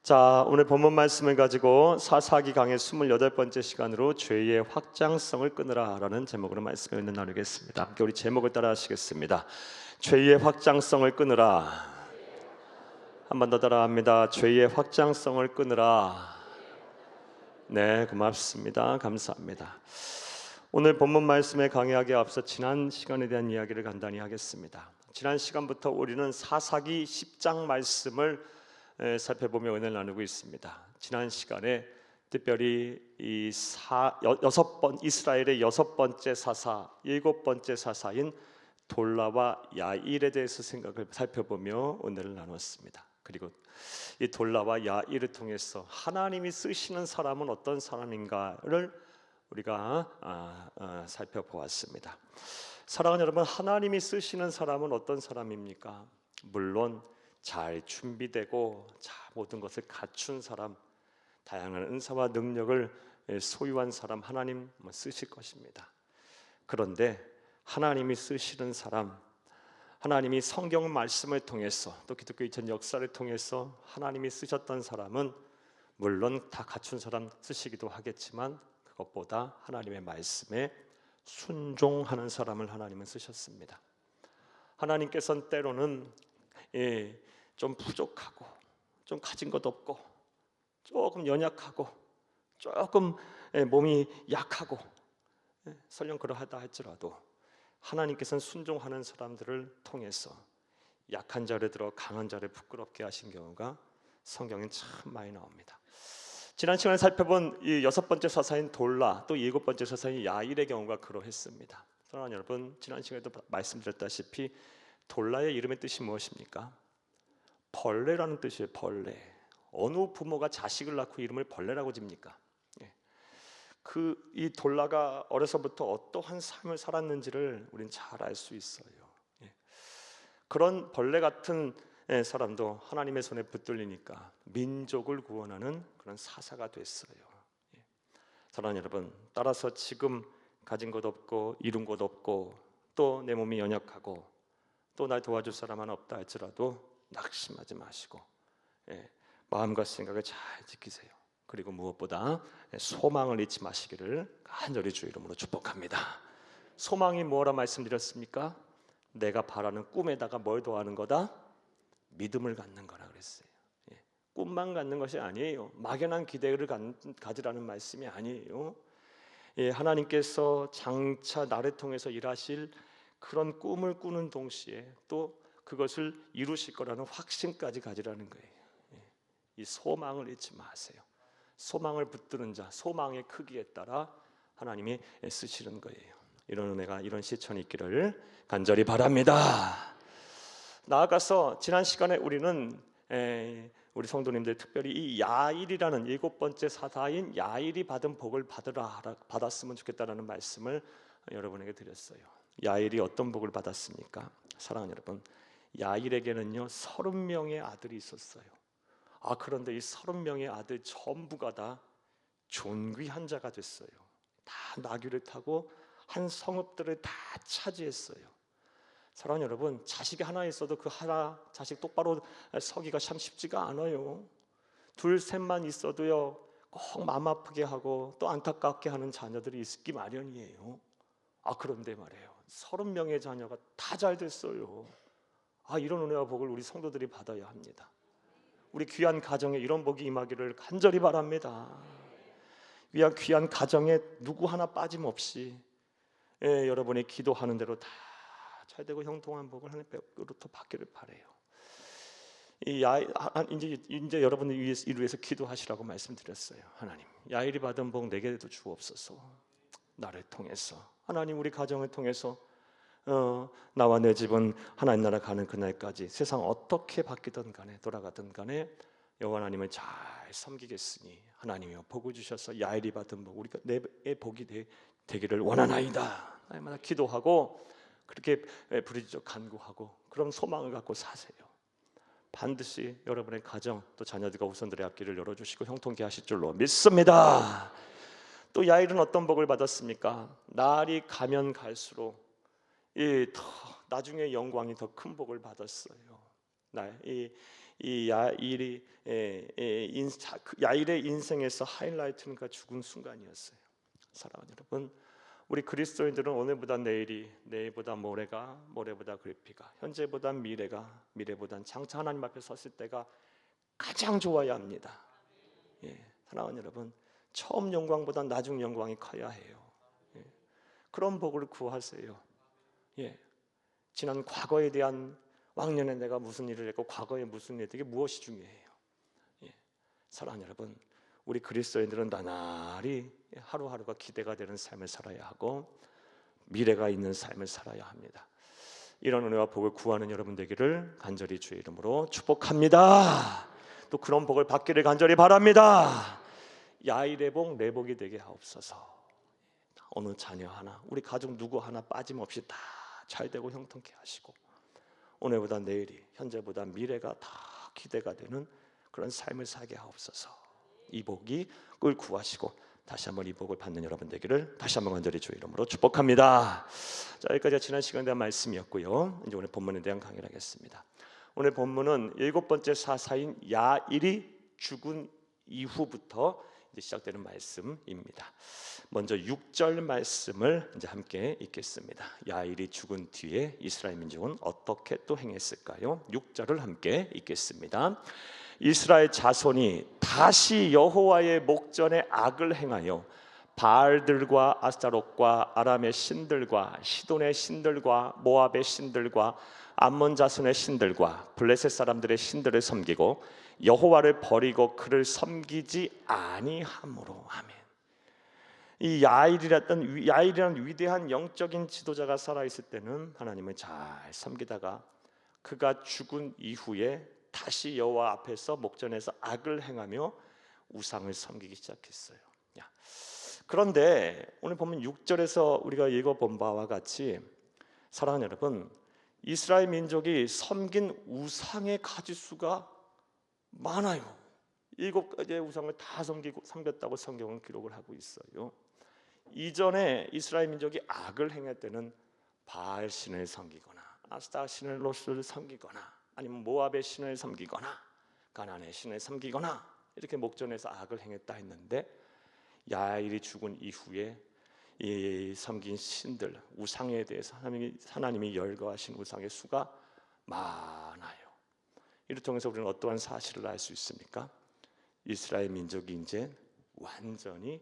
자, 오늘 본문 말씀을 가지고 사사기 강의 28번째 시간으로 죄의 확장성을 끊으라 라는 제목으로 말씀을 나누겠습니다. 함께 우리 제목을 따라 하시겠습니다. 죄의 확장성을 끊으라. 한 번 더 따라합니다. 죄의 확장성을 끊으라. 네, 고맙습니다. 감사합니다. 오늘 본문 말씀에 강의하기에 앞서 지난 시간에 대한 이야기를 간단히 하겠습니다. 지난 시간부터 우리는 사사기 10장 말씀을 살펴보며 은혜를 나누고 있습니다. 지난 시간에 특별히 이스라엘의 6번째 사사, 7번째 사사인 돌라와 야일에 대해서 생각을 살펴보며 은혜를 나눴습니다. 그리고 이 돌라와 야일을 통해서 하나님이 쓰시는 사람은 어떤 사람인가를 우리가 살펴보았습니다. 사랑하는 여러분, 하나님이 쓰시는 사람은 어떤 사람입니까? 물론 잘 준비되고 모든 것을 갖춘 사람, 다양한 은사와 능력을 소유한 사람 하나님 쓰실 것입니다. 그런데 하나님이 쓰시는 사람, 하나님이 성경 말씀을 통해서 또 기독교 2000 역사를 통해서 하나님이 쓰셨던 사람은 물론 다 갖춘 사람 쓰시기도 하겠지만 그것보다 하나님의 말씀에 순종하는 사람을 하나님은 쓰셨습니다. 하나님께서는 때로는 좀 부족하고 좀 가진 것 없고 조금 연약하고 조금 몸이 약하고 설령 그러하다 할지라도 하나님께서는 순종하는 사람들을 통해서 약한 자를 들어 강한 자를 부끄럽게 하신 경우가 성경엔 참 많이 나옵니다. 지난 시간에 살펴본 이 6번째 사사인 돌라 또 7번째 사사인 야일의 경우가 그러했습니다. 사랑하는 여러분, 지난 시간에도 말씀드렸다시피 돌라의 이름의 뜻이 무엇입니까? 벌레라는 뜻이에요. 벌레. 어느 부모가 자식을 낳고 이름을 벌레라고 집니까? 이 돌라가 어려서부터 어떠한 삶을 살았는지를 우리는 잘 알 수 있어요. 그런 벌레 같은 사람도 하나님의 손에 붙들리니까 민족을 구원하는 그런 사사가 됐어요. 사랑하는 여러분, 따라서 지금 가진 것 없고 이룬 것 없고 또 내 몸이 연약하고 또 날 도와줄 사람 하나 없다 할지라도 낙심하지 마시고 마음과 생각을 잘 지키세요. 그리고 무엇보다 소망을 잊지 마시기를 간절히 주 이름으로 축복합니다. 소망이 뭐라 말씀드렸습니까? 내가 바라는 꿈에다가 뭘 더하는 거다? 믿음을 갖는 거라 그랬어요. 꿈만 갖는 것이 아니에요. 막연한 기대를 가지라는 말씀이 아니에요. 하나님께서 장차 나를 통해서 일하실 그런 꿈을 꾸는 동시에 또 그것을 이루실 거라는 확신까지 가지라는 거예요. 이 소망을 잊지 마세요. 소망을 붙드는 자, 소망의 크기에 따라 하나님이 쓰시는 거예요. 이런 은혜가, 이런 실천이 있기를 간절히 바랍니다. 나아가서 지난 시간에 우리는 우리 성도님들 특별히 이 야일이라는 7번째 사사인 야일이 받은 복을 받았으면 좋겠다라는 말씀을 여러분에게 드렸어요. 야일이 어떤 복을 받았습니까? 사랑하는 여러분, 야일에게는요 30명의 아들이 있었어요. 그런데 이 30명의 아들 전부가 다 존귀한 자가 됐어요. 다 나귀를 타고 한 성읍들을 다 차지했어요. 사랑하는 여러분, 자식이 하나 있어도 그 하나 자식 똑바로 서기가 참 쉽지가 않아요. 둘 셋만 있어도요 꼭 마음 아프게 하고 또 안타깝게 하는 자녀들이 있기 마련이에요. 그런데 말이에요, 30명의 자녀가 다 잘 됐어요. 이런 은혜와 복을 우리 성도들이 받아야 합니다. 우리 귀한 가정에 이런 복이 임하기를 간절히 바랍니다. 귀한 가정에 누구 하나 빠짐없이 여러분이 기도하는 대로 다 잘되고 형통한 복을 하나님께로부터 받기를 바라요. 이제 여러분을 위해서 기도하시라고 말씀드렸어요. 하나님, 야일이 받은 복 내게도 주옵소서. 나를 통해서 하나님, 우리 가정을 통해서 나와 내 집은 하나님 나라 가는 그날까지 세상 어떻게 바뀌든 간에 돌아가든 간에 여호와 하나님을 잘 섬기겠으니 하나님이여 복을 주셔서 야일이 받은 복 우리가 내 복이 되기를 원하나이다. 날마다 기도하고 그렇게 부르짖어 간구하고 그런 소망을 갖고 사세요. 반드시 여러분의 가정 또 자녀들과 후손들의 앞길을 열어주시고 형통케 하실 줄로 믿습니다. 또 야일은 어떤 복을 받았습니까? 날이 가면 갈수록 더 나중에 영광이 더 큰 복을 받았어요. 이 야일이 야일의 인생에서 하이라이트는 그 죽은 순간이었어요. 사랑하는 여러분, 우리 그리스도인들은 오늘보다 내일이, 내일보다 모레가, 모레보다 글피가, 현재보다 미래가, 미래보다 장차 하나님 앞에 섰을 때가 가장 좋아야 합니다. 사랑하는 여러분, 처음 영광보다 나중 영광이 커야 해요. 그런 복을 구하세요. 지난 과거에 대한 왕년에 내가 무슨 일을 했고 과거에 무슨 일을 했고 무엇이 중요해요. 사랑하는 여러분, 우리 그리스도인들은 나날이 하루하루가 기대가 되는 삶을 살아야 하고 미래가 있는 삶을 살아야 합니다. 이런 은혜와 복을 구하는 여러분 되기를 간절히 주의 이름으로 축복합니다. 또 그런 복을 받기를 간절히 바랍니다. 야일의 복, 내 복이 되게 하옵소서. 어느 자녀 하나, 우리 가족 누구 하나 빠짐없이 다 잘 되고 형통케 하시고 오늘보다 내일이, 현재보다 미래가 다 기대가 되는 그런 삶을 살게 하옵소서. 이 복이 꿀 구하시고 다시 한번 이 복을 받는 여러분 되기를 다시 한번 간절히 주의 이름으로 축복합니다. 자, 여기까지가 지난 시간에 대한 말씀이었고요. 이제 오늘 본문에 대한 강의를 하겠습니다. 오늘 본문은 7번째 사사인 야일이 죽은 이후부터 이제 시작되는 말씀입니다. 먼저 6절 말씀을 이제 함께 읽겠습니다. 야일이 죽은 뒤에 이스라엘 민족은 어떻게 또 행했을까요? 6절을 함께 읽겠습니다. 이스라엘 자손이 다시 여호와의 목전에 악을 행하여 바알들과 아스타롯과 아람의 신들과 시돈의 신들과 모압의 신들과 암몬 자손의 신들과 블레셋 사람들의 신들을 섬기고 여호와를 버리고 그를 섬기지 아니함으로. 아멘. 이 야일이라는 위대한 영적인 지도자가 살아있을 때는 하나님을 잘 섬기다가 그가 죽은 이후에 다시 여호와 앞에서 목전에서 악을 행하며 우상을 섬기기 시작했어요. 그런데 오늘 보면 6절에서 우리가 읽어본 바와 같이 사랑하는 여러분, 이스라엘 민족이 섬긴 우상의 가지수가 많아요. 7가지의 우상을 다 섬겼다고 성경은 기록을 하고 있어요. 이전에 이스라엘 민족이 악을 행할 때는 바알 신을 섬기거나 아스타 신을 로스를 섬기거나 아니면 모압의 신을 섬기거나 가나안의 신을 섬기거나 이렇게 목전에서 악을 행했다 했는데 야일이 죽은 이후에 이 섬긴 신들 우상에 대해서 하나님이 열거하신 우상의 수가 많아요. 이를 통해서 우리는 어떠한 사실을 알 수 있습니까? 이스라엘 민족이 이제 완전히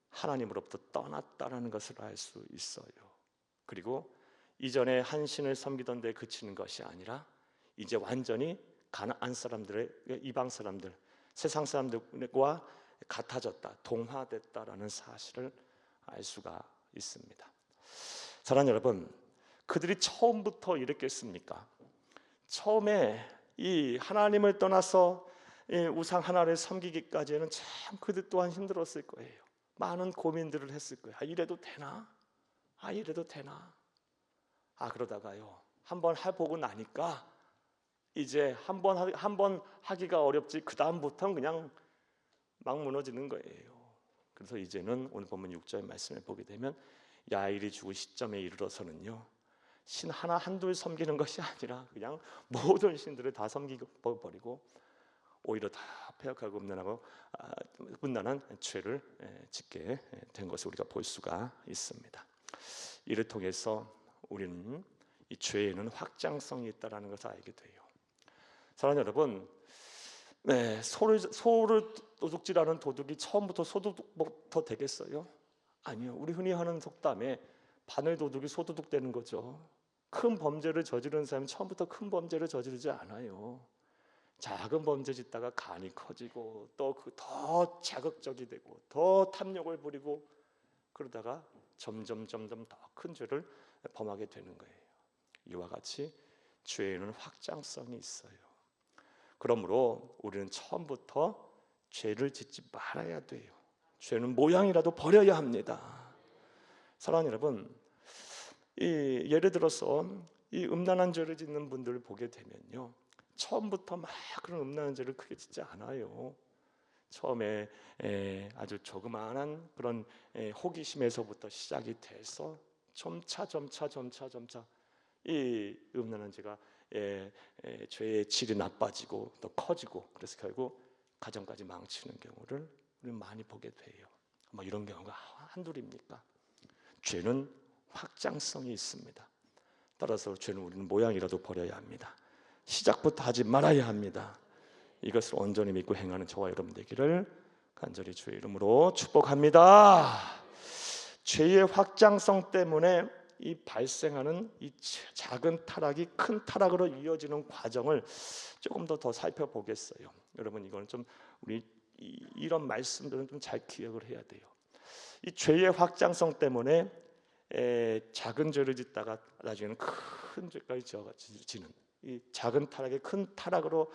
하나님으로부터 떠났다라는 것을 알 수 있어요. 그리고 이전에 한 신을 섬기던 데 그치는 것이 아니라 이제 완전히 가나안 사람들의 이방 사람들, 세상 사람들과 같아졌다, 동화됐다라는 사실을 알 수가 있습니다. 사랑하는 여러분, 그들이 처음부터 이랬겠습니까? 처음에 이 하나님을 떠나서 우상 하나를 섬기기까지는 참 그들 또한 힘들었을 거예요. 많은 고민들을 했을 거예요. 이래도 되나? 이래도 되나? 그러다가요, 한번 해보고 나니까 이제 한번 하기가 어렵지 그 다음부터는 그냥 막 무너지는 거예요. 그래서 이제는 오늘 본문 6절 말씀을 보게 되면 야일이 죽은 시점에 이르러서는요, 신 하나 한둘 섬기는 것이 아니라 그냥 모든 신들을 다 섬기고 버리고 오히려 다 폐역하고 음란한 죄를 짓게 된 것을 우리가 볼 수가 있습니다. 이를 통해서 우리는 이 죄에는 확장성이 있다는 것을 알게 돼요. 사랑하는 여러분, 소를 도둑질하는 도둑이 처음부터 소도둑부터 되겠어요? 아니요. 우리 흔히 하는 속담에 바늘 도둑이 소도둑 되는 거죠. 큰 범죄를 저지르는 사람은 처음부터 큰 범죄를 저지르지 않아요. 작은 범죄 짓다가 간이 커지고 또 더 자극적이 되고 더 탐욕을 부리고 그러다가 점점 더 큰 죄를 범하게 되는 거예요. 이와 같이 죄에는 확장성이 있어요. 그러므로 우리는 처음부터 죄를 짓지 말아야 돼요. 죄는 모양이라도 버려야 합니다. 사랑하는 여러분, 예를 들어서 이 음란한 죄를 짓는 분들을 보게 되면요, 처음부터 막 그런 음란한 죄를 크게 짓지 않아요. 처음에 아주 조그마한 그런 호기심에서부터 시작이 돼서 점차 이 음란한 죄가 죄의 질이 나빠지고 더 커지고, 그래서 결국 가정까지 망치는 경우를 우리는 많이 보게 돼요. 뭐 이런 경우가 한둘입니까? 죄는 확장성이 있습니다. 따라서 죄는 우리는 모양이라도 버려야 합니다. 시작부터 하지 말아야 합니다. 이것을 온전히 믿고 행하는 저와 여러분 되기를 간절히 주의 이름으로 축복합니다. 죄의 확장성 때문에 이 발생하는 이 작은 타락이 큰 타락으로 이어지는 과정을 조금 더 살펴보겠어요. 여러분, 이거는 좀 우리 이런 말씀들은 좀 잘 기억을 해야 돼요. 이 죄의 확장성 때문에 작은 죄를 짓다가 나중에는 큰 죄까지 지는, 이 작은 타락이 큰 타락으로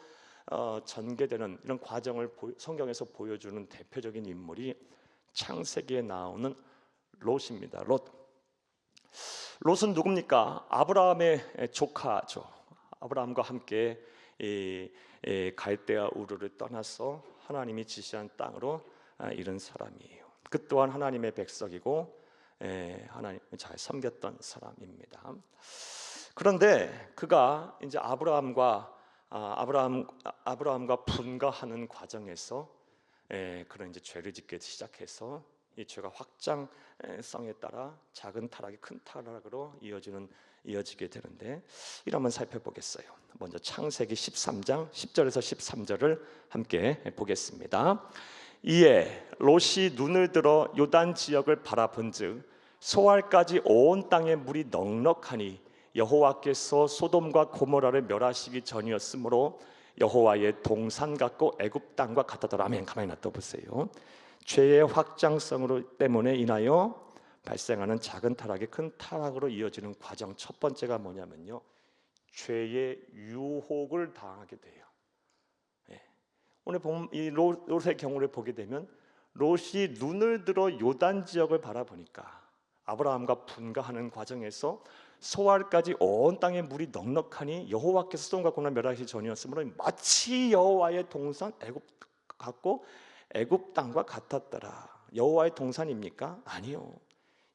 전개되는 이런 과정을 성경에서 보여주는 대표적인 인물이 창세기에 나오는 롯입니다. 롯은 누굽니까? 아브라함의 조카죠. 아브라함과 함께 갈대아 우르를 떠나서 하나님이 지시한 땅으로 이른 사람이에요. 그 또한 하나님의 백성이고 하나님을 잘 섬겼던 사람입니다. 그런데 그가 이제 아브라함과 분가하는 과정에서 그런 이제 죄를 짓기 시작해서 이 죄가 확장성에 따라 작은 타락이 큰 타락으로 이어지게 되는데, 이러면 살펴보겠어요. 먼저 창세기 13장 10절에서 13절을 함께 보겠습니다. 이에 롯이 눈을 들어 요단 지역을 바라본즉 소알까지 온 땅에 물이 넉넉하니 여호와께서 소돔과 고모라를 멸하시기 전이었으므로 여호와의 동산 같고 애굽 땅과 같았더라. 아멘. 가만히 놔둬보세요. 죄의 확장성으로 때문에 인하여 발생하는 작은 타락이 큰 타락으로 이어지는 과정, 첫 번째가 뭐냐면요, 죄의 유혹을 당하게 돼요. 오늘 이 롯의 경우를 보게 되면 롯이 눈을 들어 요단 지역을 바라보니까 아브라함과 분가하는 과정에서 소알까지 온 땅에 물이 넉넉하니 여호와께서 소돔과 고모라 멸하시기 전이었으므로 마치 여호와의 동산 애굽 같고 애굽 땅과 같았더라. 여호와의 동산입니까? 아니요,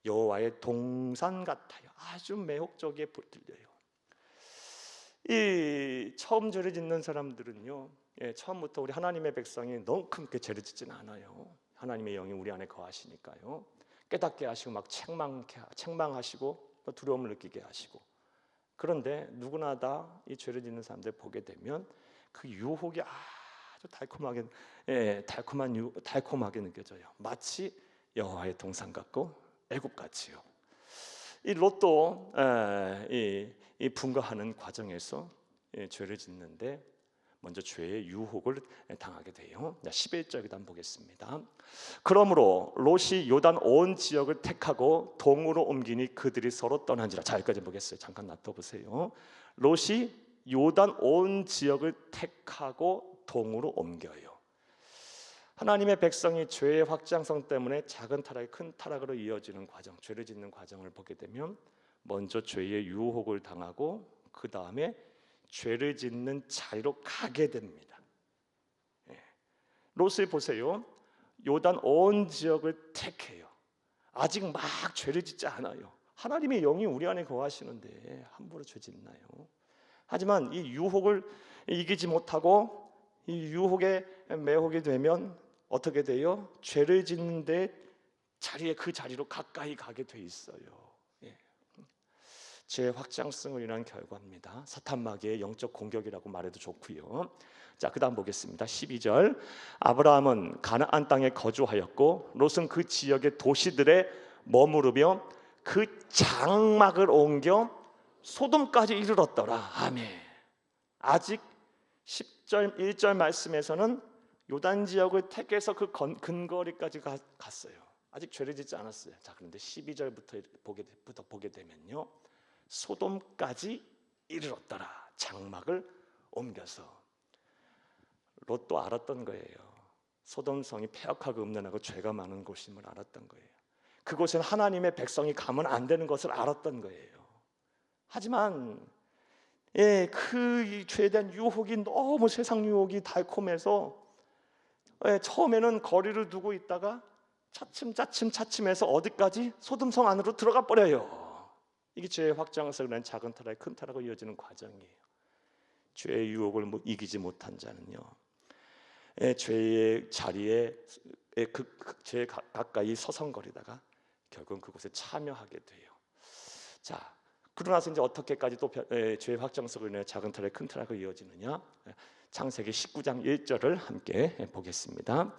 여호와의 동산 같아요. 아주 매혹적이게 들려요. 이 처음 죄를 짓는 사람들은요, 처음부터 우리 하나님의 백성이 너무 크게 죄를 짓지는 않아요. 하나님의 영이 우리 안에 거하시니까요. 깨닫게 하시고 막 책망하시고 또 두려움을 느끼게 하시고. 그런데 누구나 다 이 죄를 짓는 사람들 보게 되면 그 유혹이 아주 달콤하게 느껴져요. 마치 여호와의 동산 같고 애굽 같이요. 이 롯도 이 분가하는 과정에서 죄를 짓는데 먼저 죄의 유혹을 당하게 돼요. 11절부터 한번 보겠습니다. 그러므로 롯이 요단 온 지역을 택하고 동으로 옮기니 그들이 서로 떠난지라. 자, 여기까지 보겠어요. 잠깐 놔둬보세요. 롯이 요단 온 지역을 택하고 동으로 옮겨요. 하나님의 백성이 죄의 확장성 때문에 작은 타락이 큰 타락으로 이어지는 과정, 죄를 짓는 과정을 보게 되면 먼저 죄의 유혹을 당하고 그 다음에 죄를 짓는 자리로 가게 됩니다. 롯을 보세요. 요단 온 지역을 택해요. 아직 막 죄를 짓지 않아요. 하나님의 영이 우리 안에 거하시는데 함부로 죄 짓나요? 하지만 이 유혹을 이기지 못하고 이 유혹에 매혹이 되면 어떻게 돼요? 죄를 짓는데 그 자리로 가까이 가게 돼 있어요. 죄의 확장성을 인한 결과입니다. 사탄 마귀의 영적 공격이라고 말해도 좋고요. 자, 그다음 보겠습니다. 12절. 아브라함은 가나안 땅에 거주하였고 롯은 그 지역의 도시들에 머무르며 그 장막을 옮겨 소돔까지 이르렀더라. 아멘. 아직 10절 1절 말씀에서는 요단 지역을 택해서 그 근거리까지 갔어요. 아직 죄를 짓지 않았어요. 자, 그런데 12절부터 보게 되면요, 소돔까지 이르렀더라. 장막을 옮겨서. 롯도 알았던 거예요. 소돔성이 폐역하고 음란하고 죄가 많은 곳임을 알았던 거예요. 그곳은 하나님의 백성이 가면 안 되는 것을 알았던 거예요. 하지만 그 죄에 대한 유혹이 너무 세상 유혹이 달콤해서 처음에는 거리를 두고 있다가 차츰해서 어디까지? 소돔성 안으로 들어가 버려요. 이게 죄의 확장성을 낸 작은 타락이 큰 타락으로 이어지는 과정이에요. 죄의 유혹을 이기지 못한 자는요, 죄의 자리에 죄 가까이 서성거리다가 결국은 그곳에 참여하게 돼요. 자, 그러고 나서 이제 어떻게까지 또 죄의 확장성으로 인해 작은 타락, 큰 타락으로 이어지느냐? 창세기 19장 1절을 함께 보겠습니다.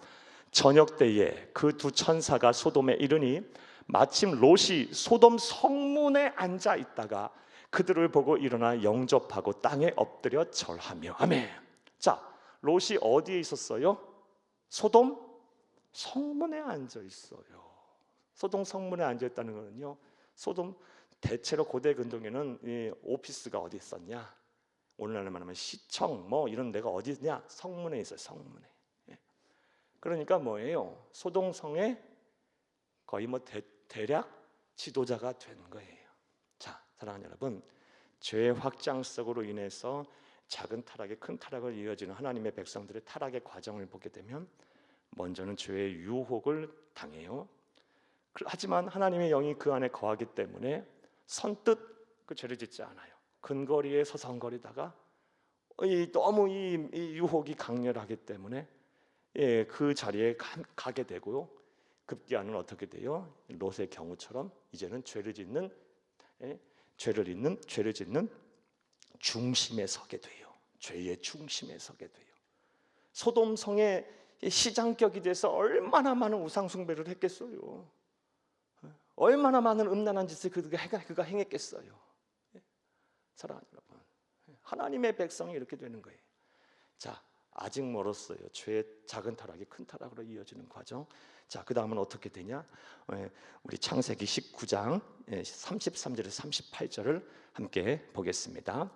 저녁 때에 그 두 천사가 소돔에 이르니 마침 롯이 소돔 성문에 앉아 있다가 그들을 보고 일어나 영접하고 땅에 엎드려 절하며. 아멘. 자, 롯이 어디에 있었어요? 소돔 성문에 앉아 있어요. 소돔 성문에 앉아 있다는 거는요, 소돔 대체로 고대 근동에는 이 오피스가 어디 있었냐? 오늘날로 말하면 시청 뭐 이런 데가 어디 있냐? 성문에 있어요. 성문에. 그러니까 뭐예요? 소돔성의 거의 뭐 대략 지도자가 된 거예요. 자, 사랑하는 여러분, 죄의 확장성으로 인해서 작은 타락에 큰 타락을 이어지는 하나님의 백성들의 타락의 과정을 보게 되면 먼저는 죄의 유혹을 당해요. 하지만 하나님의 영이 그 안에 거하기 때문에 선뜻 그 죄를 짓지 않아요. 근거리에 서성거리다가 너무 이 유혹이 강렬하기 때문에 그 자리에 가게 되고요. 급기야는 어떻게 돼요? 롯의 경우처럼 이제는 죄를 짓는 중심에 서게 돼요. 죄의 중심에 서게 돼요. 소돔 성의 시장격이 돼서 얼마나 많은 우상 숭배를 했겠어요. 얼마나 많은 음란한 짓을 그가 행했겠어요. 사랑하는 여러분, 하나님의 백성이 이렇게 되는 거예요. 자, 아직 멀었어요. 죄의 작은 타락이 큰 타락으로 이어지는 과정. 자, 그 다음은 어떻게 되냐? 우리 창세기 19장 33절에서 38절을 함께 보겠습니다.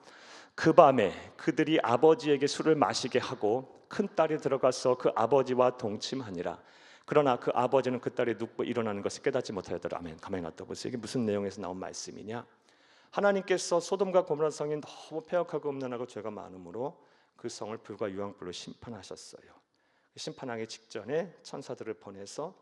그 밤에 그들이 아버지에게 술을 마시게 하고 큰 딸이 들어가서 그 아버지와 동침하니라. 그러나 그 아버지는 그 딸이 눕고 일어나는 것을 깨닫지 못하였더라. 아멘. 가만히 놔둬 보세요. 이게 무슨 내용에서 나온 말씀이냐? 하나님께서 소돔과 고모라 성이 너무 폐역하고 음란하고 죄가 많으므로 그 성을 불과 유황불로 심판하셨어요. 심판하기 직전에 천사들을 보내서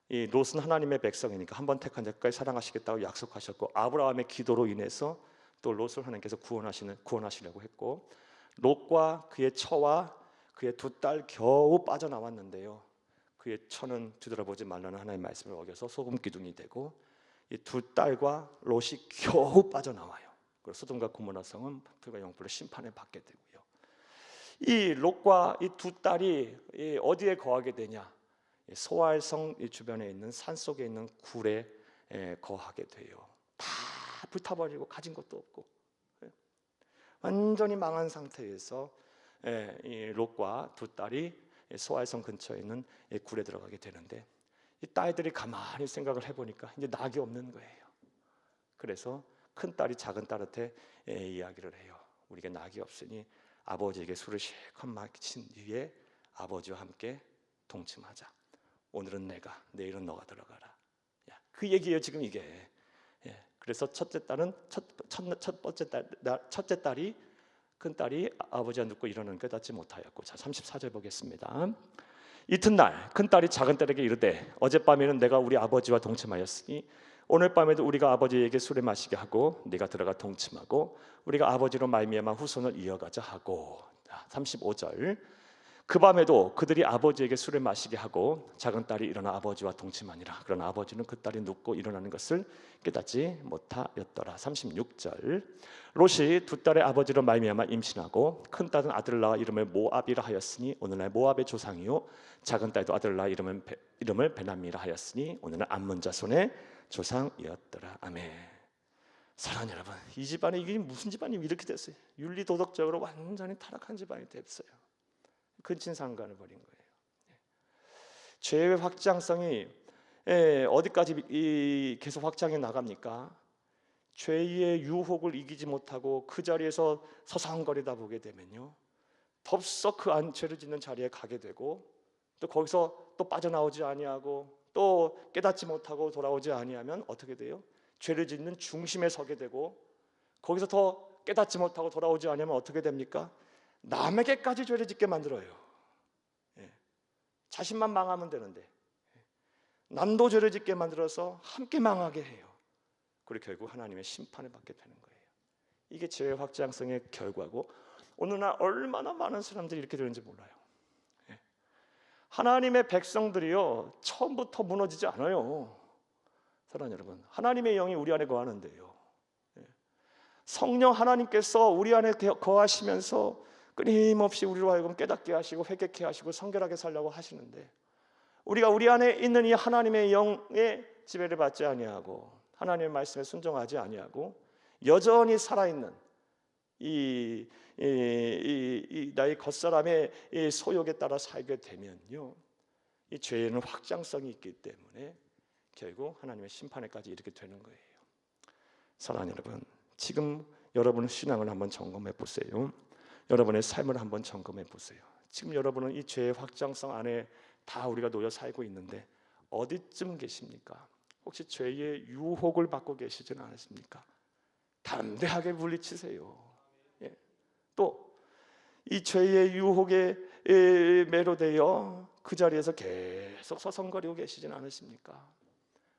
이 롯은 하나님의 백성이니까 한 번 택한 자까지 사랑하시겠다고 약속하셨고, 아브라함의 기도로 인해서 또 롯을 하나님께서 구원하시려고 했고, 롯과 그의 처와 그의 두 딸 겨우 빠져나왔는데요, 그의 처는 뒤돌아보지 말라는 하나님의 말씀을 어겨서 소금 기둥이 되고, 이 두 딸과 롯이 겨우 빠져나와요. 그리고 소돔과 고모라 성은 불과 영불로 심판을 받게 되고요. 이 롯과 이 두 딸이 어디에 거하게 되냐? 소알성 주변에 있는 산 속에 있는 굴에 거하게 돼요. 다 불타버리고 가진 것도 없고 완전히 망한 상태에서 이 롯과 두 딸이 소알성 근처에 있는 굴에 들어가게 되는데, 이 딸들이 가만히 생각을 해보니까 이제 낙이 없는 거예요. 그래서 큰 딸이 작은 딸한테 이야기를 해요. 우리가 낙이 없으니 아버지에게 술을 실컷 마신 뒤에 아버지와 함께 동침하자. 오늘은 내가, 내일은 너가 들어가라. 그 얘기예요 지금 이게. 그래서 첫째 딸이 큰 딸이 아버지와 눕고 일어나는 것 깨닫지 못하였고. 자, 34절 보겠습니다. 이튿날 큰 딸이 작은 딸에게 이르되 어젯밤에는 내가 우리 아버지와 동침하였으니 오늘 밤에도 우리가 아버지에게 술을 마시게 하고 네가 들어가 동침하고 우리가 아버지로 말미암아 후손을 이어가자 하고. 35절 그 밤에도 그들이 아버지에게 술을 마시게 하고 작은 딸이 일어나 아버지와 동침하니라. 그러나 아버지는 그 딸이 눕고 일어나는 것을 깨닫지 못하였더라. 36절 롯이 두 딸의 아버지로 말미암아 임신하고 큰 딸은 아들을 낳아 이름을 모압이라 하였으니 오늘날 모압의 조상이요 작은 딸도 아들을 낳아 이름을 베나미라 하였으니 오늘날 암몬 자손의 조상이었더라. 아멘. 사랑하는 여러분, 이 집안이 이게 무슨 집안이 이렇게 됐어요? 윤리 도덕적으로 완전히 타락한 집안이 됐어요. 근친상간을 벌인 거예요. 죄의 확장성이 어디까지 계속 확장해 나갑니까? 죄의 유혹을 이기지 못하고 그 자리에서 서성거리다 보게 되면요, 덥석 그 죄를 짓는 자리에 가게 되고, 또 거기서 또 빠져나오지 아니하고 또 깨닫지 못하고 돌아오지 아니하면 어떻게 돼요? 죄를 짓는 중심에 서게 되고, 거기서 더 깨닫지 못하고 돌아오지 아니하면 어떻게 됩니까? 남에게까지 죄를 짓게 만들어요. 자신만 망하면 되는데 남도 죄를 짓게 만들어서 함께 망하게 해요. 그리고 결국 하나님의 심판을 받게 되는 거예요. 이게 죄의 확장성의 결과고, 오늘날 얼마나 많은 사람들이 이렇게 되는지 몰라요. 예. 하나님의 백성들이요 처음부터 무너지지 않아요. 사랑하는 여러분, 하나님의 영이 우리 안에 거하는데요. 예. 성령 하나님께서 우리 안에 거하시면서 끊임없이 우리로 하여금 깨닫게 하시고 회개케 하시고 성결하게 살려고 하시는데, 우리가 우리 안에 있는 이 하나님의 영의 지배를 받지 아니하고 하나님의 말씀에 순종하지 아니하고 여전히 살아있는 이 나의 겉사람의 이 소욕에 따라 살게 되면요, 이 죄에는 확장성이 있기 때문에 결국 하나님의 심판에까지 이렇게 되는 거예요. 사랑하는 여러분, 지금 여러분의 신앙을 한번 점검해 보세요. 여러분의 삶을 한번 점검해 보세요. 지금 여러분은 이 죄의 확장성 안에 다 우리가 놓여 살고 있는데 어디쯤 계십니까? 혹시 죄의 유혹을 받고 계시지는 않으십니까? 담대하게 물리치세요. 예. 또 이 죄의 유혹에 매료되어 그 자리에서 계속 서성거리고 계시지는 않으십니까?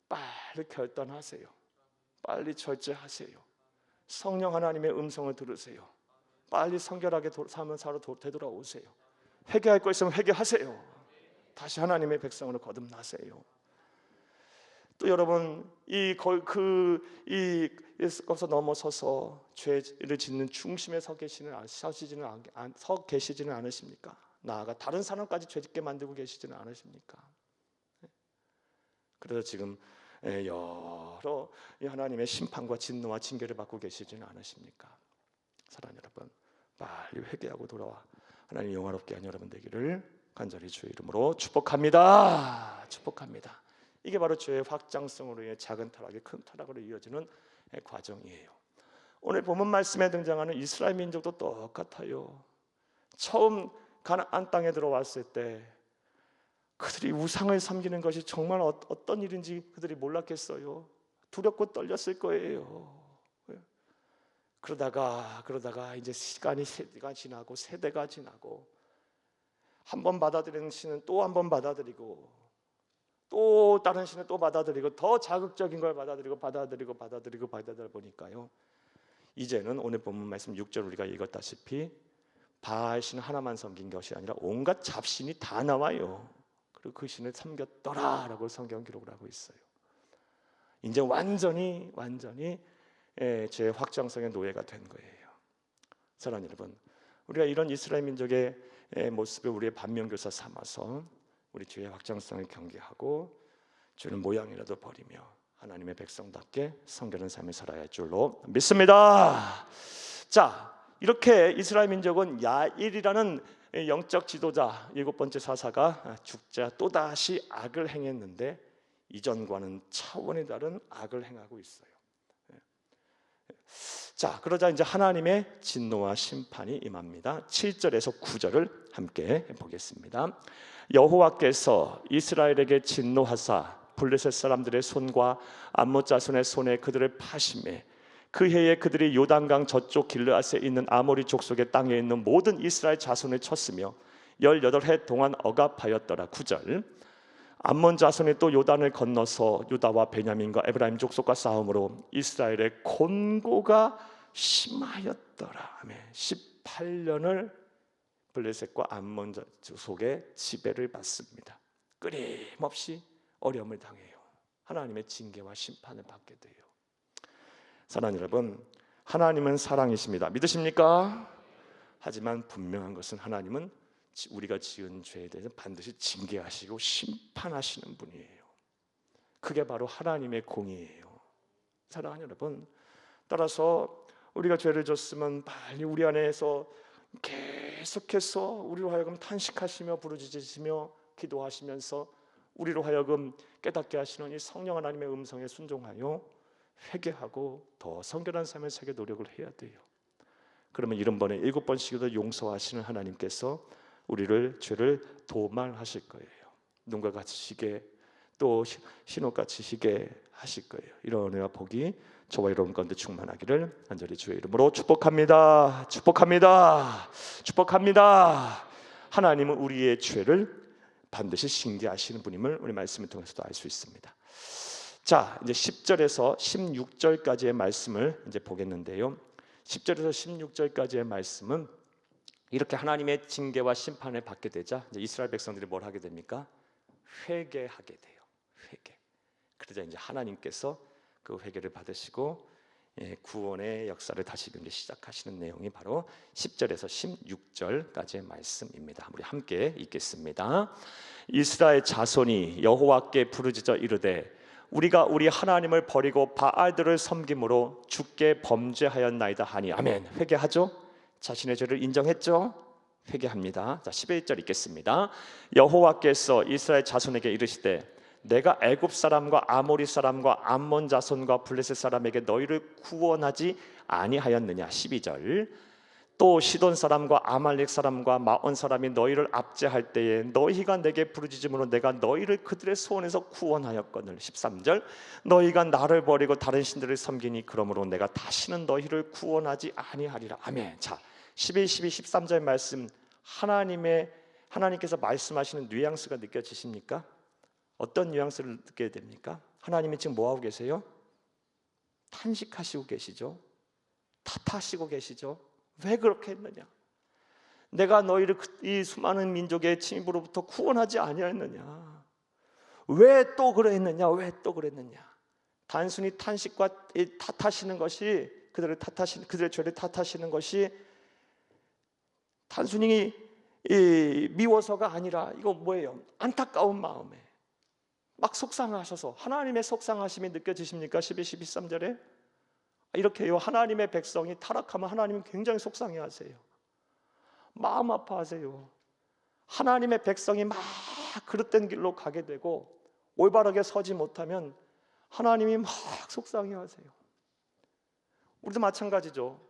빨리 결단하세요. 빨리 절제하세요. 성령 하나님의 음성을 들으세요. 빨리 성결하게 삶을 살아 되돌아오세요. 회개할 거 있으면 회개하세요. 다시 하나님의 백성으로 거듭나세요. 또 여러분, 거기서 넘어서서 죄를 짓는 중심에 서 계시지는 않으십니까? 나아가 다른 사람까지 죄짓게 만들고 계시지는 않으십니까? 그래서 지금 여러 하나님의 심판과 진노와 징계를 받고 계시지는 않으십니까? 사랑하는 여러분, 빨리 회개하고 돌아와 하나님 영화롭게 한 여러분 되기를 간절히 주의 이름으로 축복합니다. 축복합니다. 이게 바로 죄의 확장성으로 인해 작은 타락이 큰 타락으로 이어지는 과정이에요. 오늘 본문 말씀에 등장하는 이스라엘 민족도 똑같아요. 처음 가나안 땅에 들어왔을 때 그들이 우상을 섬기는 것이 정말 어떤 일인지 그들이 몰랐겠어요. 두렵고 떨렸을 거예요. 그러다가 이제 시간이 세대가 지나고 세대가 지나고 한 번 받아들이는 신은 또 한 번 받아들이고 또 다른 신을 또 받아들이고 더 자극적인 걸 받아들이고 보니까요, 이제는 오늘 본문 말씀 6절 우리가 읽었다시피 바알 신 하나만 섬긴 것이 아니라 온갖 잡신이 다 나와요. 그리고 그 신을 섬겼더라라고 성경 기록을 하고 있어요. 이제 완전히 죄의 확장성의 노예가 된 거예요. 사랑하는 여러분, 우리가 이런 이스라엘 민족의 모습을 우리의 반면교사 삼아서 우리 죄의 확장성을 경계하고 죄는 모양이라도 버리며 하나님의 백성답게 성결한 삶을 살아야 할 줄로 믿습니다. 자, 이렇게 이스라엘 민족은 야일이라는 영적 지도자 7번째 사사가 죽자 또다시 악을 행했는데 이전과는 차원이 다른 악을 행하고 있어요. 자, 그러자 이제 하나님의 진노와 심판이 임합니다. 7절에서 9절을 함께 보겠습니다. 여호와께서 이스라엘에게 진노하사 블레셋 사람들의 손과 암몬 자손의 손에 그들을 파심해 그 해에 그들이 요단강 저쪽 길르앗에 있는 아모리 족속의 땅에 있는 모든 이스라엘 자손을 쳤으며 18해 동안 억압하였더라. 9절. 암몬 자손이 또 요단을 건너서 유다와 베냐민과 에브라임 족속과 싸움으로 이스라엘의 곤고가 심하였더라. 18년을 블레셋과 암몬 족속의 지배를 받습니다. 끊임없이 어려움을 당해요. 하나님의 징계와 심판을 받게 돼요. 사랑하는 여러분, 하나님은 사랑이십니다. 믿으십니까? 하지만 분명한 것은 하나님은 우리가 지은 죄에 대해서 반드시 징계하시고 심판하시는 분이에요. 그게 바로 하나님의 공의예요. 사랑하는 여러분, 따라서 우리가 죄를 졌으면 빨리 우리 안에서 계속해서 우리로 하여금 탄식하시며 부르짖으시며 기도하시면서 우리로 하여금 깨닫게 하시는 이 성령 하나님의 음성에 순종하여 회개하고 더 성결한 삶을 살게 노력을 해야 돼요. 그러면 70번에 7번씩도 용서하시는 하나님께서 우리를 죄를 도말하실 거예요. 눈과 같이 시게 또 신호같이 시게 하실 거예요. 이런 은혜와 복이 저와 여러분 가운데 충만하기를 간절히 주의 이름으로 축복합니다. 축복합니다. 축복합니다. 하나님은 우리의 죄를 반드시 징계하시는 분임을 우리 말씀을 통해서도 알 수 있습니다. 자, 이제 10절에서 16절까지의 말씀을 이제 보겠는데요. 10절에서 16절까지의 말씀은 이렇게 하나님의 징계와 심판을 받게 되자 이제 이스라엘 백성들이 뭘 하게 됩니까? 회개하게 돼요. 회개. 그러자 이제 하나님께서 그 회개를 받으시고 구원의 역사를 다시 시작하시는 내용이 바로 10절에서 16절까지의 말씀입니다. 우리 함께 읽겠습니다. 이스라엘 자손이 여호와께 부르짖어 이르되 우리가 우리 하나님을 버리고 바알들을 섬김으로 주께 범죄하였나이다 하니. 아멘. 회개하죠? 자신의 죄를 인정했죠? 회개합니다. 자, 11절 읽겠습니다. 여호와께서 이스라엘 자손에게 이르시되 내가 애굽 사람과 아모리 사람과 암몬 자손과 블레셋 사람에게 너희를 구원하지 아니하였느냐. 12절. 또 시돈 사람과 아말렉 사람과 마온 사람이 너희를 압제할 때에 너희가 내게 부르짖음으로 내가 너희를 그들의 손에서 구원하였거늘. 13절. 너희가 나를 버리고 다른 신들을 섬기니 그러므로 내가 다시는 너희를 구원하지 아니하리라. 아멘. 자, 11, 12, 13절 말씀, 하나님께서 말씀하시는 뉘앙스가 느껴지십니까? 어떤 뉘앙스를 느끼게 됩니까? 하나님이 지금 뭐하고 계세요? 탄식하시고 계시죠? 탓하시고 계시죠? 왜 그렇게 했느냐? 내가 너희를 이 수많은 민족의 침입으로부터 구원하지 아니하였느냐? 왜 또 그랬느냐? 왜 또 그랬느냐? 단순히 탄식과 탓하시는 것이 그들의 죄를 탓하시는 것이 단순히 미워서가 아니라 이거 뭐예요? 안타까운 마음에 막 속상하셔서 하나님의 속상하심이 느껴지십니까? 12, 13절에 이렇게요. 하나님의 백성이 타락하면 하나님은 굉장히 속상해하세요. 마음 아파하세요. 하나님의 백성이 막 그릇된 길로 가게 되고 올바르게 서지 못하면 하나님이 막 속상해하세요. 우리도 마찬가지죠.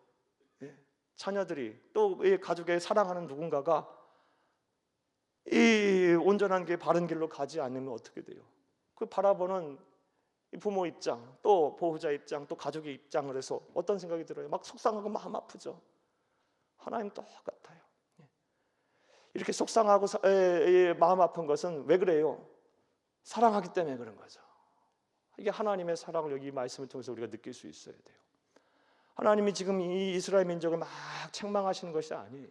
자녀들이 또 가족의 사랑하는 누군가가 이 온전한 게 바른 길로 가지 않으면 어떻게 돼요? 그 바라보는 부모 입장, 또 보호자 입장, 또 가족의 입장을 해서 어떤 생각이 들어요? 막 속상하고 마음 아프죠. 하나님 똑같아요. 이렇게 속상하고 마음 아픈 것은 왜 그래요? 사랑하기 때문에 그런 거죠. 이게 하나님의 사랑을 여기 말씀을 통해서 우리가 느낄 수 있어야 돼요. 하나님이 지금 이 이스라엘 민족을 막 책망하시는 것이 아니에요.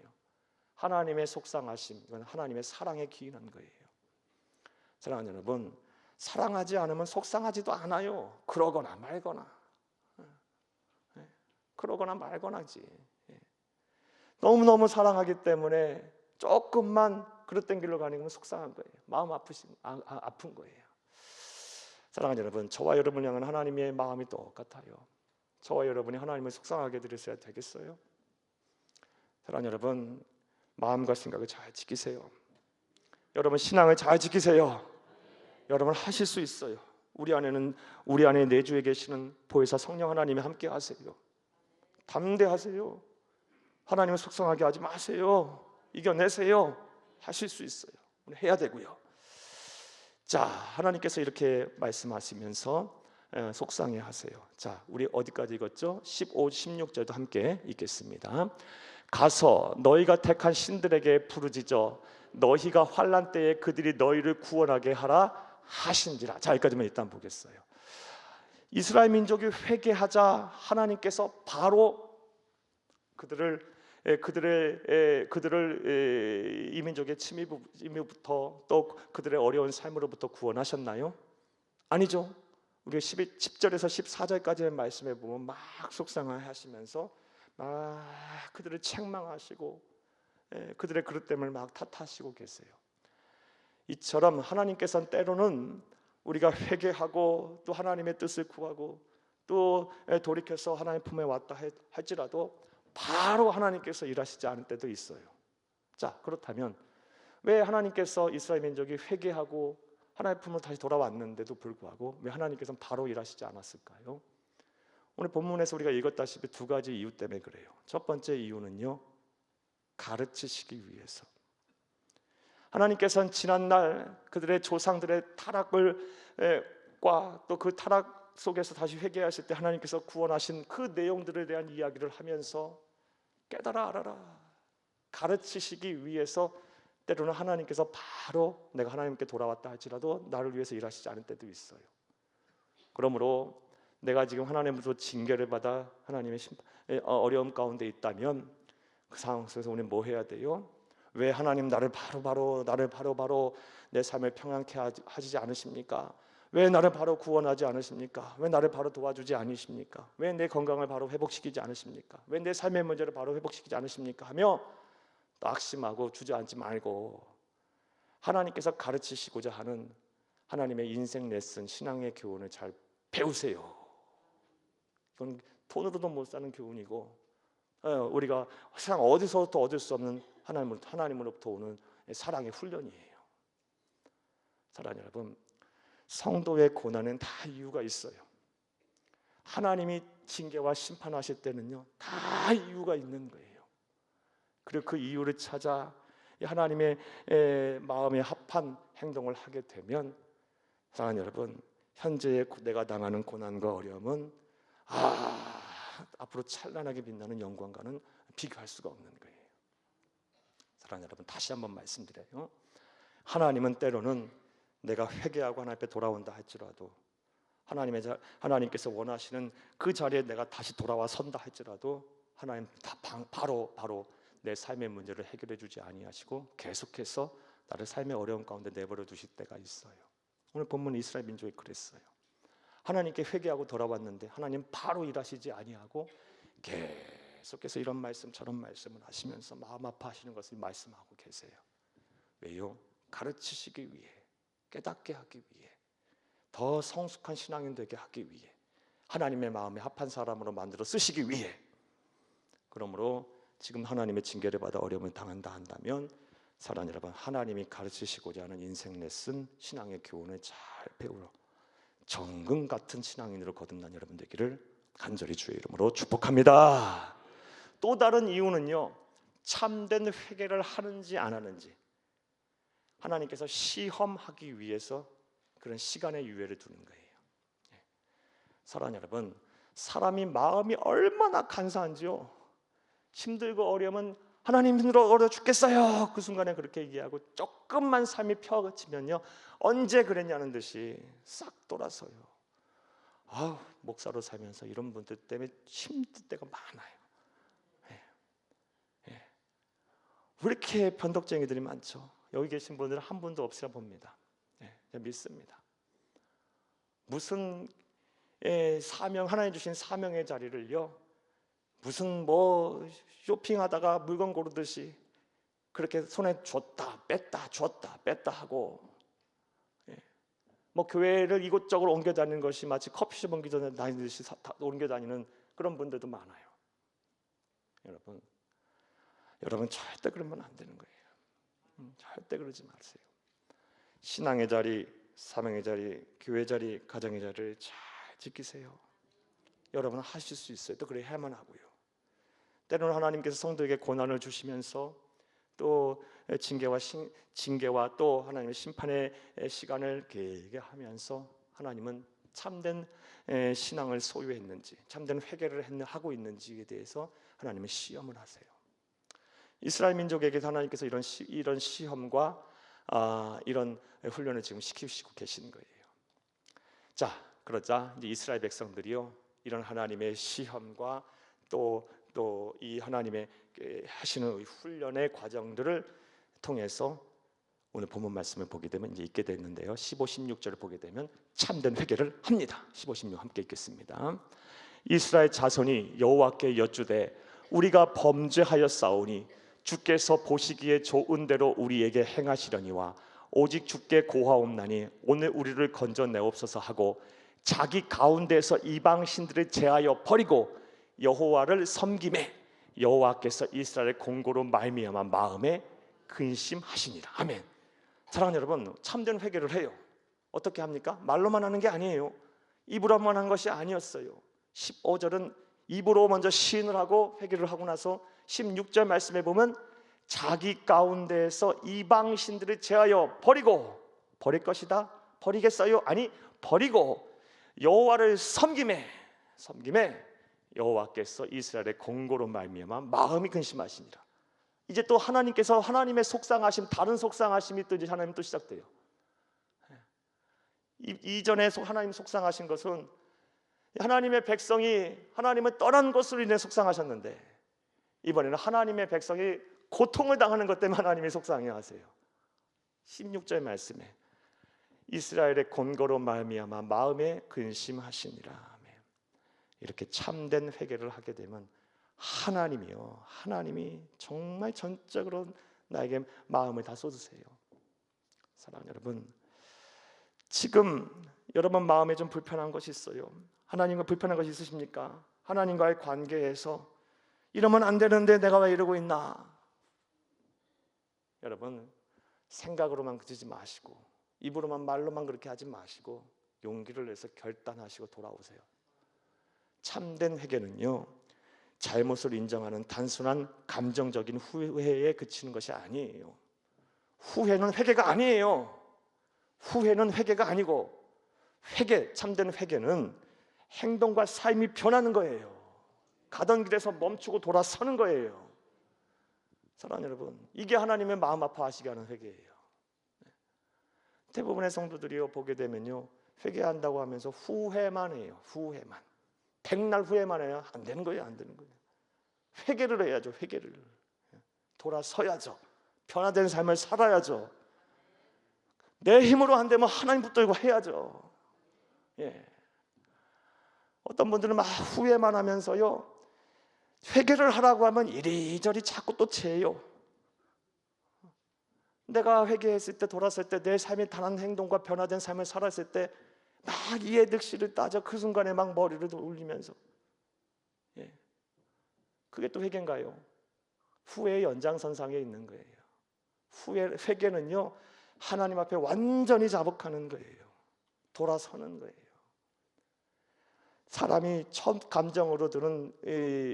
하나님의 속상하심, 이건 하나님의 사랑에 기인한 거예요. 사랑하는 여러분, 사랑하지 않으면 속상하지도 않아요. 그러거나 말거나, 그러거나 말거나지. 너무너무 사랑하기 때문에 조금만 그릇된 길로 가는 건 속상한 거예요. 마음 아픈 거예요. 사랑하는 여러분, 저와 여러분을 향한 하나님의 마음이 똑같아요. 저와 여러분이 하나님을 속상하게 드렸어야 되겠어요? 사랑하는 여러분, 마음과 생각을 잘 지키세요. 여러분 신앙을 잘 지키세요. 여러분 하실 수 있어요. 우리 안에 내주에 계시는 보혜사 성령 하나님이 함께 하세요. 담대하세요. 하나님을 속상하게 하지 마세요. 이겨내세요. 하실 수 있어요. 해야 되고요. 자, 하나님께서 이렇게 말씀하시면서 속상해하세요. 자, 우리 어디까지 읽었죠? 15, 16절도 함께 읽겠습니다. 가서 너희가 택한 신들에게 부르짖어 너희가 환난 때에 그들이 너희를 구원하게 하라 하신지라. 자, 여기까지만 일단 보겠어요. 이스라엘 민족이 회개하자 하나님께서 바로 그들을 이 민족의 침입부터 또 그들의 어려운 삶으로부터 구원하셨나요? 아니죠. 우리가 10절에서 14절까지의 말씀에 보면 막 속상해하시면서 막 그들을 책망하시고 그들의 그릇됨을 막 탓하시고 계세요. 이처럼 하나님께서는 때로는 우리가 회개하고 또 하나님의 뜻을 구하고 또 돌이켜서 하나님 품에 왔다 할지라도 바로 하나님께서 일하시지 않을 때도 있어요. 자, 그렇다면 왜 하나님께서 이스라엘 민족이 회개하고 하나님 품으로 다시 돌아왔는데도 불구하고 왜 하나님께서는 바로 일하시지 않았을까요? 오늘 본문에서 우리가 읽었다시피 두 가지 이유 때문에 그래요. 첫 번째 이유는요, 가르치시기 위해서. 하나님께서는 지난날 그들의 조상들의 타락과 또 그 타락 속에서 다시 회개하실 때 하나님께서 구원하신 그 내용들에 대한 이야기를 하면서 깨달아 알아라, 가르치시기 위해서 때로는 하나님께서 바로 내가 하나님께 돌아왔다 할지라도 나를 위해서 일하시지 않을 때도 있어요. 그러므로 내가 지금 하나님으로부터 징계를 받아 하나님의 어려움 가운데 있다면 그 상황 속에서 우리는 뭐 해야 돼요? 왜 하나님 나를 바로 내 삶을 평안케 하지 않으십니까? 왜 나를 바로 구원하지 않으십니까? 왜 나를 바로 도와주지 않으십니까? 왜 내 건강을 바로 회복시키지 않으십니까? 왜 내 삶의 문제를 바로 회복시키지 않으십니까? 하며 낙심하고 주저앉지 말고 하나님께서 가르치시고자 하는 하나님의 인생 레슨, 신앙의 교훈을 잘 배우세요. 이건 돈으로도 못 사는 교훈이고 우리가 세상 어디서부터 얻을 수 없는 하나님으로부터 오는 사랑의 훈련이에요. 사랑하는 여러분, 성도의 고난은 다 이유가 있어요. 하나님이 징계와 심판하실 때는요, 다 이유가 있는 거예요. 그리고 그 이유를 찾아 하나님의 마음에 합한 행동을 하게 되면, 사랑하는 여러분, 현재 내가 당하는 고난과 어려움은 앞으로 찬란하게 빛나는 영광과는 비교할 수가 없는 거예요. 사랑하는 여러분, 다시 한번 말씀드려요. 하나님은 때로는 내가 회개하고 하나님 앞에 돌아온다 할지라도, 하나님께서 원하시는 그 자리에 내가 다시 돌아와 선다 할지라도 하나님 바로 내 삶의 문제를 해결해 주지 아니하시고 계속해서 나를 삶의 어려움 가운데 내버려 두실 때가 있어요. 오늘 본문 이스라엘 민족이 그랬어요. 하나님께 회개하고 돌아왔는데 하나님 바로 일하시지 아니하고 계속해서 이런 말씀 저런 말씀을 하시면서 마음 아파하시는 것을 말씀하고 계세요. 왜요? 가르치시기 위해, 깨닫게 하기 위해, 더 성숙한 신앙인 되게 하기 위해, 하나님의 마음에 합한 사람으로 만들어 쓰시기 위해. 그러므로 지금 하나님의 징계를 받아 어려움을 당한다 한다면, 사랑하는 여러분, 하나님이 가르치시고자 하는 인생 레슨, 신앙의 교훈을 잘 배우러 정금 같은 신앙인으로 거듭난 여러분 되기를 간절히 주의 이름으로 축복합니다. 또 다른 이유는요, 참된 회개를 하는지 안 하는지 하나님께서 시험하기 위해서 그런 시간의 유예를 두는 거예요. 사랑하는 여러분, 사람이 마음이 얼마나 간사한지요. 힘들고 어려우면 하나님 힘들어 어려워 죽겠어요. 그 순간에 그렇게 얘기하고 조금만 삶이 펴지면요, 언제 그랬냐는 듯이 싹 돌아서요. 목사로 살면서 이런 분들 때문에 힘들 때가 많아요. 왜 이렇게 변덕쟁이들이 많죠? 여기 계신 분들은 한 분도 없으라 봅니다. 믿습니다. 무슨 사명, 하나님 주신 사명의 자리를요, 무슨 쇼핑하다가 물건 고르듯이 그렇게 손에 줬다 뺐다 하고, 교회를 이곳저곳 옮겨 다니는 것이 마치 커피숍 옮겨 다니듯이 옮겨 다니는 그런 분들도 많아요. 여러분 절대 그러면 안 되는 거예요. 절대 그러지 마세요. 신앙의 자리, 사명의 자리, 교회 자리, 가정의 자리를 잘 지키세요. 여러분은 하실 수 있어요. 또 그래 해야만 하고요. 때로는 하나님께서 성도에게 고난을 주시면서 또 징계와 또 하나님의 심판의 시간을 길게 하면서 하나님은 참된 신앙을 소유했는지, 참된 회개를 하고 있는지에 대해서 하나님은 시험을 하세요. 이스라엘 민족에게 하나님께서 이런 시험과 이런 훈련을 지금 시키시고 계시는 거예요. 자, 그러자 이제 이스라엘 백성들이요, 이런 하나님의 시험과 또 이 하나님의 하시는 훈련의 과정들을 통해서 오늘 본문 말씀을 보게 되면 이제 읽게 됐는데요, 15, 16절을 보게 되면 참된 회개를 합니다. 15, 16 함께 읽겠습니다. 이스라엘 자손이 여호와께 여쭈되 우리가 범죄하였사오니 주께서 보시기에 좋은 대로 우리에게 행하시려니와 오직 주께 고하옵나니 오늘 우리를 건져내옵소서 하고 자기 가운데서 이방 신들을 제하여 버리고 여호와를 섬기매 여호와께서 이스라엘 공고로 말미암아 마음에 근심하시니라. 아멘. 사랑하는 여러분, 참된 회개를 해요. 어떻게 합니까? 말로만 하는 게 아니에요. 입으로만 한 것이 아니었어요. 15절은 입으로 먼저 시인을 하고 회개를 하고 나서 16절 말씀에 보면 자기 가운데에서 이방 신들을 제하여 버리고, 버릴 것이다? 버리겠어요? 아니, 버리고 여호와를 섬김에 여호와께서 이스라엘의 공고로 말미암아 마음이 근심하시니라. 이제 또 하나님께서 하나님의 속상하심, 다른 속상하심이 또 이제 하나님 또 시작돼요. 이전에 하나님 속상하신 것은 하나님의 백성이 하나님을 떠난 것으로 인해 속상하셨는데, 이번에는 하나님의 백성이 고통을 당하는 것 때문에 하나님이 속상해하세요. 16절 말씀에 이스라엘의 곤고로 말미암아 마음에 근심하시니라. 이렇게 참된 회개를 하게 되면 하나님이 정말 전적으로 나에게 마음을 다 쏟으세요. 사랑하는 여러분, 지금 여러분 마음에 좀 불편한 것이 있어요. 하나님과 불편한 것이 있으십니까? 하나님과의 관계에서 이러면 안 되는데 내가 왜 이러고 있나? 여러분, 생각으로만 그치지 마시고 입으로만 말로만 그렇게 하지 마시고 용기를 내서 결단하시고 돌아오세요. 참된 회개는요, 잘못을 인정하는 단순한 감정적인 후회에 그치는 것이 아니에요. 후회는 회개가 아니에요. 후회는 회개가 아니고 참된 회개는 행동과 삶이 변하는 거예요. 가던 길에서 멈추고 돌아서는 거예요. 사랑하는 여러분, 이게 하나님의 마음 아파하시게 하는 회개예요. 대부분의 성도들이요, 보게 되면요, 회개한다고 하면서 후회만 해요. 후회만. 백날 후회만 해요. 안 되는 거예요. 안 되는 거예요. 회개를 해야죠. 회개를. 돌아서야죠. 변화된 삶을 살아야죠. 내 힘으로 안 되면 하나님 붙들고 해야죠. 예. 어떤 분들은 막 후회만 하면서요, 회개를 하라고 하면 이리저리 자꾸 또 재요. 내가 회개했을 때, 돌았을 때, 내 삶의 단한 행동과 변화된 삶을 살았을 때 막 이해 득실을 따져 그 순간에 막 머리를 올리면서, 예. 그게 또 회개인가요? 후회의 연장선상에 있는 거예요. 회개는요, 하나님 앞에 완전히 자복하는 거예요. 돌아서는 거예요. 사람이 첫 감정으로 드는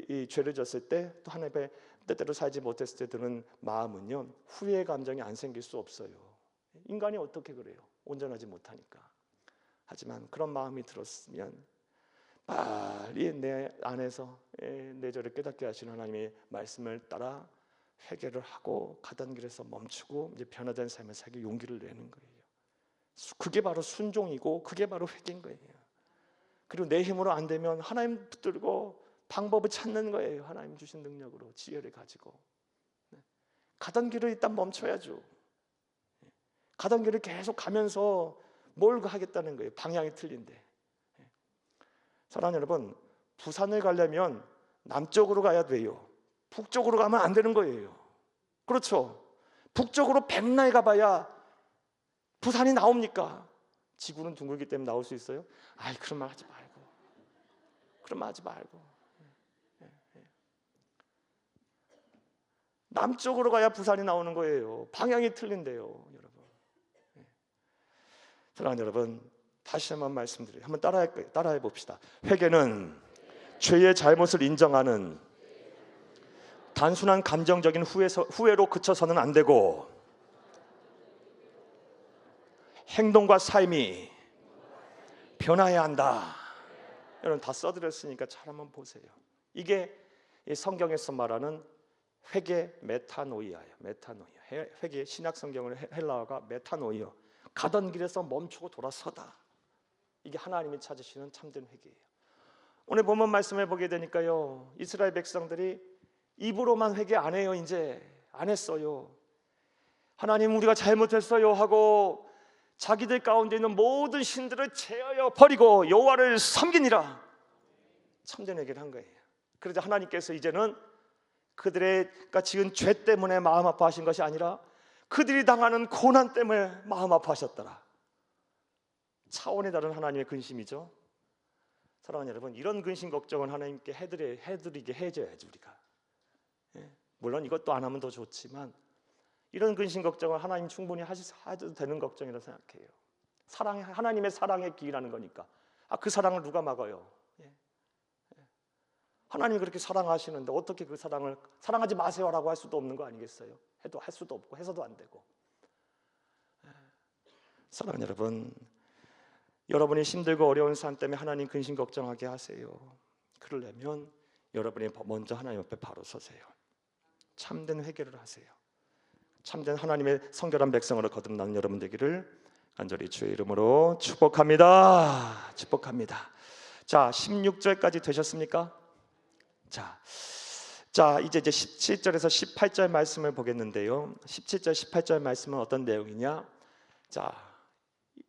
이 죄를 졌을 때, 또 하나님의 뜻대로 살지 못했을 때 드는 마음은요, 후회의 감정이 안 생길 수 없어요. 인간이 어떻게 그래요? 온전하지 못하니까. 하지만 그런 마음이 들었으면 빨리 내 안에서 내 죄를 깨닫게 하시는 하나님의 말씀을 따라 회개를 하고 가던 길에서 멈추고 이제 변화된 삶을 살기 용기를 내는 거예요. 그게 바로 순종이고 그게 바로 회개인 거예요. 그리고 내 힘으로 안 되면 하나님 붙들고 방법을 찾는 거예요. 하나님 주신 능력으로, 지혜를 가지고. 가던 길을 일단 멈춰야죠. 가던 길을 계속 가면서 뭘 하겠다는 거예요. 방향이 틀린데. 사랑하는 여러분, 부산을 가려면 남쪽으로 가야 돼요. 북쪽으로 가면 안 되는 거예요. 그렇죠? 북쪽으로 백날 가봐야 부산이 나옵니까? 지구는 둥글기 때문에 나올 수 있어요? 아이, 그런 말 하지 말고. 그런 말 하지 말고. 남쪽으로 가야 부산이 나오는 거예요. 방향이 틀린데요, 여러분. 사랑하는 여러분, 다시 한번 말씀드려요. 한번 따라해 봅시다. 회개는 죄의 잘못을 인정하는 단순한 감정적인 후회로 그쳐서는 안 되고, 행동과 삶이 변화해야 한다. 여러분, 다 써드렸으니까 잘 한번 보세요. 이게 성경에서 말하는 회개 메타노이아예요. 메타노이아. 회개 신약 성경을 헬라어가 메타노이아. 가던 길에서 멈추고 돌아서다. 이게 하나님이 찾으시는 참된 회개예요. 오늘 본문 말씀을 보게 되니까요, 이스라엘 백성들이 입으로만 회개 안 해요. 이제 안 했어요. 하나님, 우리가 잘못했어요 하고 자기들 가운데 있는 모든 신들을 제어해 버리고 여호와를 섬기니라. 참된 회개를 한 거예요. 그래서 하나님께서 이제는 그들의가 지은 죄 때문에 마음 아파하신 것이 아니라 그들이 당하는 고난 때문에 마음 아파하셨더라. 차원이 다른 하나님의 근심이죠. 사랑하는 여러분, 이런 근심 걱정은 하나님께 해드리게 해줘야지 우리가. 물론 이것도 안 하면 더 좋지만 이런 근심 걱정을 하나님 충분히 하셔도 되는 걱정이라고 생각해요. 하나님의 사랑에 기인하는 거니까. 그 사랑을 누가 막아요? 하나님이 그렇게 사랑하시는데 어떻게 그 사랑을 사랑하지 마세요라고 할 수도 없는 거 아니겠어요? 해도 할 수도 없고 해서도 안 되고. 사랑하는 여러분, 여러분이 힘들고 어려운 삶 때문에 하나님 근심 걱정하게 하세요. 그러려면 여러분이 먼저 하나님 옆에 바로 서세요. 참된 회개를 하세요. 참된 하나님의 성결한 백성으로 거듭나는 여러분 되기를 간절히 주의 이름으로 축복합니다. 축복합니다. 자, 16절까지 되셨습니까? 자, 자, 이제 17절에서 18절 말씀을 보겠는데요. 17절, 18절 말씀은 어떤 내용이냐? 자,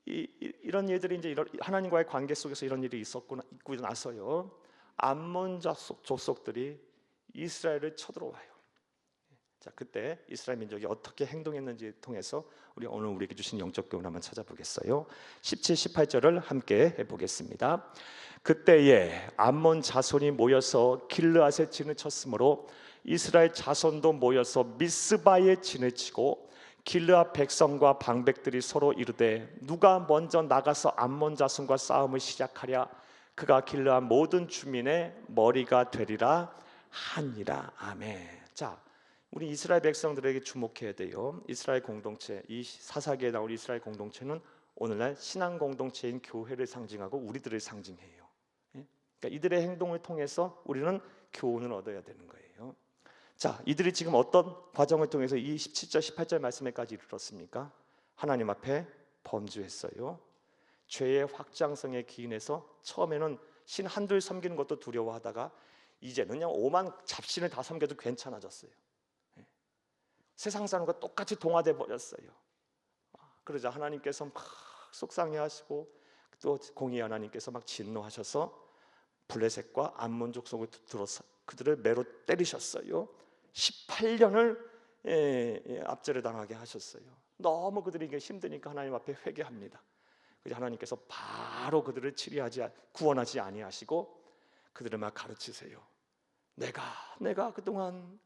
이런 일들이 이제 하나님과의 관계 속에서 이런 일이 있고 나서요, 암몬 족속들이 이스라엘을 쳐들어와요. 자, 그때 이스라엘 민족이 어떻게 행동했는지 통해서 오늘 우리에게 주신 영적 교훈을 한번 찾아보겠어요. 17, 18절을 함께 해보겠습니다. 그때에 암몬 자손이 모여서 길르앗에 진을 쳤으므로 이스라엘 자손도 모여서 미스바에 진을 치고 길르앗 백성과 방백들이 서로 이르되 누가 먼저 나가서 암몬 자손과 싸움을 시작하랴 그가 길르앗 모든 주민의 머리가 되리라 하니라. 아멘. 자, 우리 이스라엘 백성들에게 주목해야 돼요. 이스라엘 공동체, 이 사사기에 나온 이스라엘 공동체는 오늘날 신앙 공동체인 교회를 상징하고 우리들을 상징해요. 그러니까 이들의 행동을 통해서 우리는 교훈을 얻어야 되는 거예요. 자, 이들이 지금 어떤 과정을 통해서 이 17절, 18절 말씀에까지 이르렀습니까? 하나님 앞에 범죄했어요. 죄의 확장성에 기인해서 처음에는 신 한둘 섬기는 것도 두려워하다가 이제는 그냥 오만 잡신을 다 섬겨도 괜찮아졌어요. 세상 사람과 똑같이 동화돼 버렸어요. 그러자 하나님께서 막 속상해하시고 또 공의 하나님께서 막 진노하셔서 블레셋과 암몬 족속을 들어서 그들을 매로 때리셨어요. 18년을 압제를 당하게 하셨어요. 너무 그들이 이게 힘드니까 하나님 앞에 회개합니다. 그래서 하나님께서 바로 그들을 구원하지 아니하시고 그들을 막 가르치세요. 내가 그동안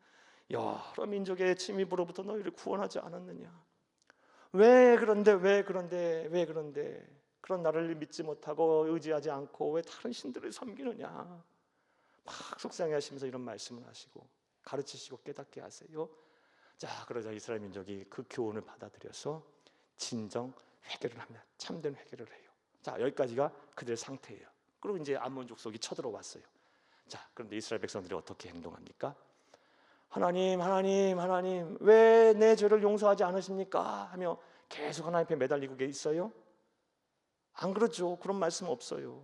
여러 민족의 침입으로부터 너희를 구원하지 않았느냐? 왜 그런데 그런 나를 믿지 못하고 의지하지 않고 왜 다른 신들을 섬기느냐? 막 속상해하시면서 이런 말씀을 하시고 가르치시고 깨닫게 하세요. 자, 그러자 이스라엘 민족이 그 교훈을 받아들여서 진정 회개를 합니다. 참된 회개를 해요. 자, 여기까지가 그들의 상태예요. 그리고 이제 암몬 족속이 쳐들어왔어요. 자, 그런데 이스라엘 백성들이 어떻게 행동합니까? 하나님 왜 내 죄를 용서하지 않으십니까? 하며 계속 하나님 앞에 매달리고 있어요? 안 그러죠. 그런 말씀 없어요.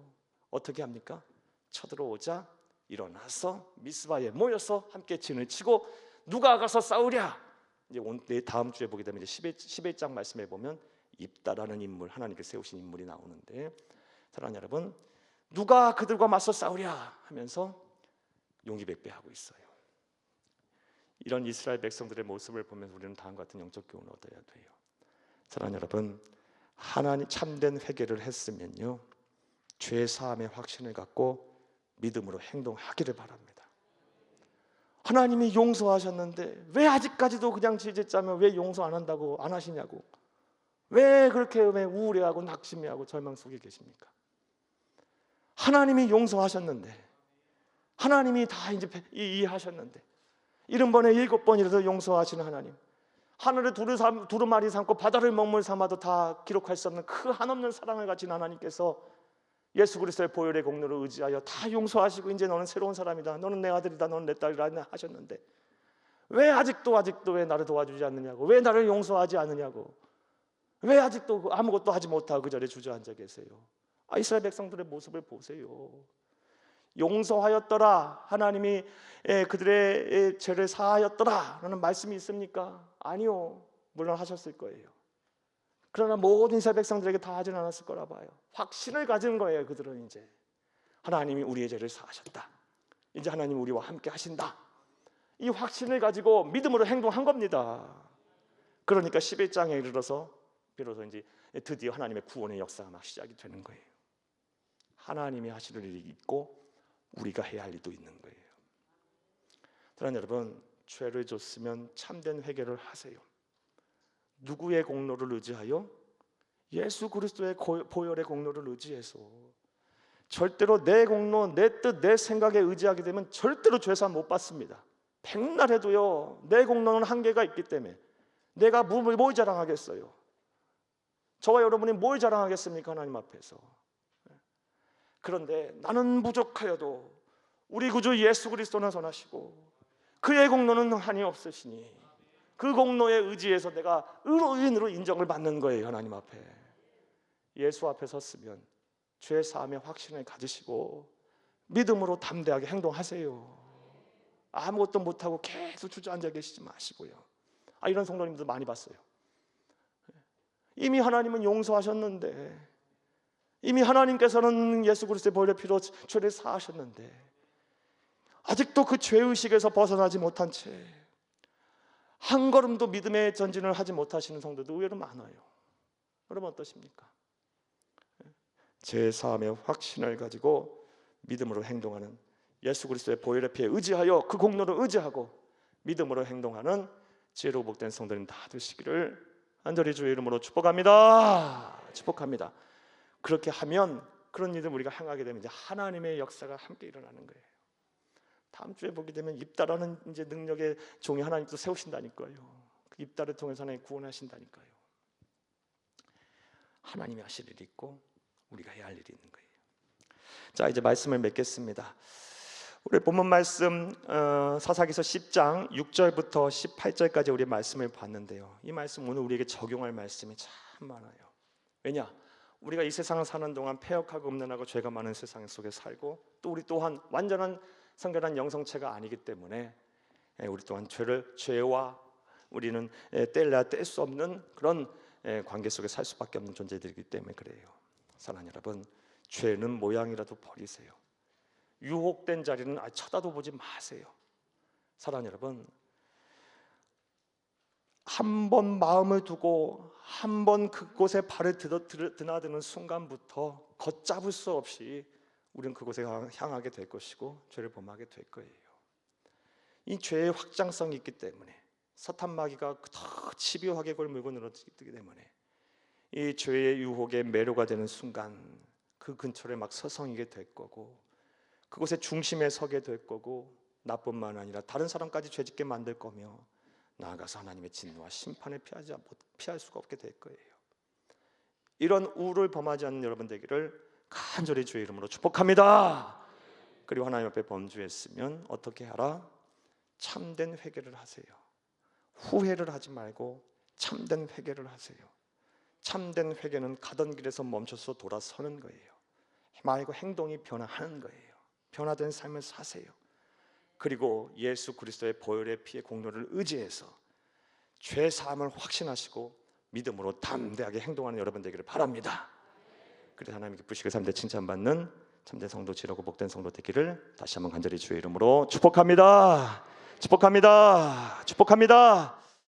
어떻게 합니까? 쳐들어오자 일어나서 미스바에 모여서 함께 진을 치고 누가 가서 싸우랴. 이제 다음 주에 보게 되면 이제 11장 말씀에 보면 입다라는 인물, 하나님께 세우신 인물이 나오는데, 사랑하는 여러분, 누가 그들과 맞서 싸우랴 하면서 용기백배하고 있어요. 이런 이스라엘 백성들의 모습을 보면 우리는 다음과 같은 영적 교훈을 얻어야 돼요. 사랑하는 여러분, 하나님 참된 회개를 했으면요, 죄 사함의 확신을 갖고 믿음으로 행동하기를 바랍니다. 하나님이 용서하셨는데 왜 아직까지도 그냥 지지짜면 왜 용서 안 한다고 안 하시냐고, 왜 그렇게 우울해하고 낙심해하고 절망 속에 계십니까? 하나님이 용서하셨는데, 하나님이 다 이제 이해하셨는데 70번에 7번이라도 용서하시는 하나님, 하늘을 두루마리 삼고 바다를 먹물 삼아도 다 기록할 수 없는 그 한없는 사랑을 가진 하나님께서 예수 그리스도의 보혈의 공로를 의지하여 다 용서하시고 이제 너는 새로운 사람이다, 너는 내 아들이다, 너는 내 딸이라 하셨는데 왜 아직도 왜 나를 도와주지 않느냐고, 왜 나를 용서하지 않느냐고, 왜 아직도 아무것도 하지 못하고 그 자리에 주저앉아 계세요? 이스라엘 백성들의 모습을 보세요. 용서하였더라, 하나님이 그들의 죄를 사하였더라 라는 말씀이 있습니까? 아니요, 물론 하셨을 거예요. 그러나 모든 이스라엘 백성들에게 다 하진 않았을 거라 봐요. 확신을 가진 거예요. 그들은 이제 하나님이 우리의 죄를 사하셨다, 이제 하나님이 우리와 함께 하신다, 이 확신을 가지고 믿음으로 행동한 겁니다. 그러니까 11장에 이르러서 비로소 이제 드디어 하나님의 구원의 역사가 막 시작이 되는 거예요. 하나님이 하실 일이 있고 우리가 해야 할 일도 있는 거예요. 사랑하는 여러분, 죄를 졌으면 참된 회개를 하세요. 누구의 공로를 의지하여? 예수 그리스도의 보혈의 공로를 의지해서. 절대로 내 공로, 내 뜻, 내 생각에 의지하게 되면 절대로 죄사 못 받습니다. 백날 해도요, 내 공로는 한계가 있기 때문에 내가 뭘 자랑하겠어요? 저와 여러분이 뭘 자랑하겠습니까? 하나님 앞에서. 그런데 나는 부족하여도 우리 구주 예수 그리스도는 선하시고 그의 공로는 한이 없으시니 그 공로에 의지해서 내가 의인으로 인정을 받는 거예요. 하나님 앞에, 예수 앞에 섰으면 죄 사함의 확신을 가지시고 믿음으로 담대하게 행동하세요. 아무것도 못하고 계속 주저앉아 계시지 마시고요. 이런 성도님들 많이 봤어요. 이미 하나님은 용서하셨는데, 이미 하나님께서는 예수 그리스도의 보혈의 피로 죄를 사하셨는데 아직도 그 죄의식에서 벗어나지 못한 채 한 걸음도 믿음의 전진을 하지 못하시는 성도도 의외로 많아요. 여러분 어떠십니까? 죄사함의 확신을 가지고 믿음으로 행동하는, 예수 그리스도의 보혈의 피에 의지하여 그 공로를 의지하고 믿음으로 행동하는 지혜로 복된 성도님 다 되시기를 간절히 주의 이름으로 축복합니다. 축복합니다. 그렇게 하면, 그런 일을 우리가 행하게 되면 이제 하나님의 역사가 함께 일어나는 거예요. 다음 주에 보게 되면 입다라는 이제 능력의 종이 하나님 또 세우신다니까요. 그 입다를 통해서 하나님 구원하신다니까요. 하나님이 하실 일이 있고 우리가 해야 할 일이 있는 거예요. 자, 이제 말씀을 맺겠습니다. 우리 본문 말씀 사사기서 10장 6절부터 18절까지 우리 말씀을 봤는데요. 이 말씀 오늘 우리에게 적용할 말씀이 참 많아요. 왜냐? 우리가 이 세상을 사는 동안 패역하고 음란하고 죄가 많은 세상 속에 살고, 또 우리 또한 완전한 성결한 영성체가 아니기 때문에 우리 또한 죄와 우리는 뗄래야 뗄 수 없는 그런 관계 속에 살 수밖에 없는 존재들이기 때문에 그래요. 사랑하는 여러분, 죄는 모양이라도 버리세요. 유혹된 자리는 쳐다도 보지 마세요. 사랑하는 여러분, 한 번 마음을 두고 한 번 그곳에 발을 드나드는 순간부터 걷잡을 수 없이 우리는 그곳에 향하게 될 것이고 죄를 범하게 될 거예요. 이 죄의 확장성이 있기 때문에, 사탄 마귀가 더 집요하게 그걸 물고 늘어지기 때문에 이 죄의 유혹에 매료가 되는 순간 그 근처에 막 서성이게 될 거고, 그곳의 중심에 서게 될 거고, 나뿐만 아니라 다른 사람까지 죄짓게 만들 거며, 나아가서 하나님의 진노와 심판을 피할 수가 없게 될 거예요. 이런 우를 범하지 않는 여러분 되기를 간절히 주의 이름으로 축복합니다. 그리고 하나님 앞에 범죄했으면 어떻게 하라? 참된 회개를 하세요. 후회를 하지 말고 참된 회개를 하세요. 참된 회개는 가던 길에서 멈춰서 돌아서는 거예요. 말고 행동이 변화하는 거예요. 변화된 삶을 사세요. 그리고 예수 그리스도의 보혈의 피의 공로를 의지해서 죄 사함을 확신하시고 믿음으로 담대하게 행동하는 여러분 되기를 바랍니다. 그래서 하나님 기쁘시고 삶대 칭찬받는 참된 성도, 지혜롭고 복된 성도 되기를 다시 한번 간절히 주의 이름으로 축복합니다. 축복합니다. 축복합니다.